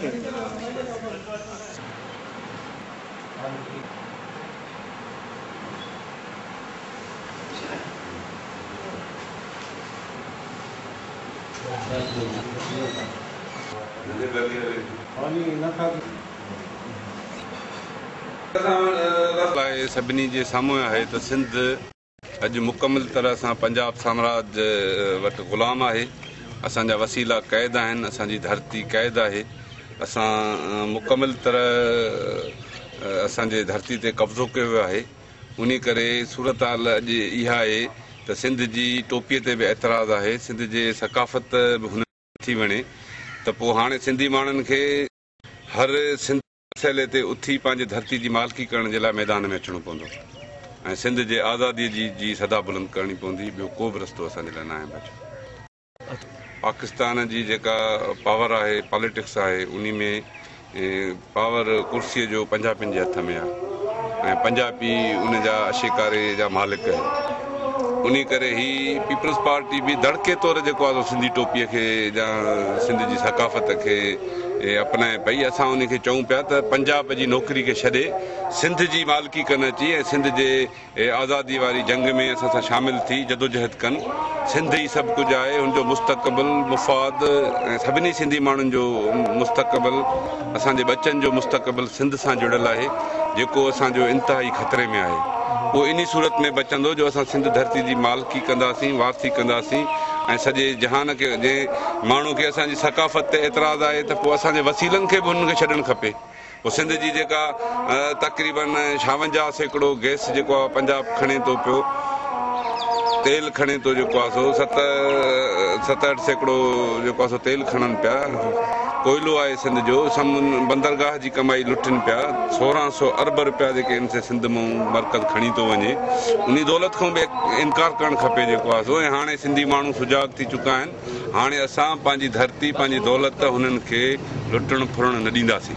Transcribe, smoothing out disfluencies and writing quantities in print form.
सभिनी जे साम्हूं आहे त सिंध अॼु मुकमिल तरह सां पंजाब साम्राज्य वटि ग़ुलाम आहे। असांजा वसीला क़ैद आहिनि, असांजी धरती क़ैद आहे। असां मुकमिल तरह असांजे धरती ते कब्ज़ो कयो वियो आहे। उन करे सूरत हाल अॼु इहा आहे त सिंध जी टोपीअ ते बि एतिराज़ु आहे, सिंध जे सकाफ़त बि हुन थी वञे त पोइ हाणे सिंधी माण्हुनि खे हर सिंध मसइले ते उथी पंहिंजी धरती जी मालिकी करण जे लाइ मैदान में अचणो पवंदो ऐं सिंध जे आज़ादीअ जी सदा बुलंद करणी पवंदी। ॿियो को बि रस्तो असांजे लाइ न आहे बचियो। पाकिस्तान जी जेका पावर आहे, पॉलिटिक्स आहे, उन में पावर कुर्सीअ जो पंजाबियुनि जे हथ में आहे ऐं पंजाबी उन जा अशिकारे जा मालिक आहिनि। उन करे ही पीपल्स पार्टी बि दड़के तौर जेको आहे सिंधी टोपीअ खे या सिंध जी सकाफ़त खे अपनाए पई। असां उनखे चऊं पिया त पंजाब जी नौकिरी खे छॾे सिंध जी मालिकी कनि अची ऐं सिंध जे आज़ादी वारी जंग में असां सां शामिल थी जदोजहद कनि। सिंध ई सभु कुझु आहे, हुनजो मुस्तक़बिल मुफ़ाद ऐं सभिनी सिंधी माण्हुनि जो मुस्तक़बिल, असांजे बचनि जो मुस्तक़बिल सिंध सां जुड़ियल आहे, जेको असांजो इंतिहाई ख़तरे में आहे। उहो इन सूरत में बचंदो जो असां सिंध धरती जी मालिकी कंदासीं, वारसी कंदासीं ऐं सॼे जहान खे जंहिं माण्हू खे असांजी सकाफ़त ते एतिराज़ु आहे त पोइ असांजे वसीलनि खे बि हुननि खे छॾणु खपे। पोइ सिंध जी जेका तक़रीबन 56% गैस जेको आहे पंजाब खणे थो पियो, तेल खणे थो जेको आहे सो 67% जेको आहे सो तेल खणनि पिया, कोयलो आहे सिंध जो, बंदरगाह जी कमाई लुटनि पिया, 1600 अरब रुपया जेके इन से सिंध मां मरकज़ खणी थो वञे। उन दौलत खां बि इनकार करणु खपे जेको आहे सो। ऐं हाणे सिंधी माण्हू सुजाग थी चुका आहिनि। हाणे असां पंहिंजी धरती, पंहिंजी दौलत हुननि खे लुटणु फुरणु न ॾींदासीं।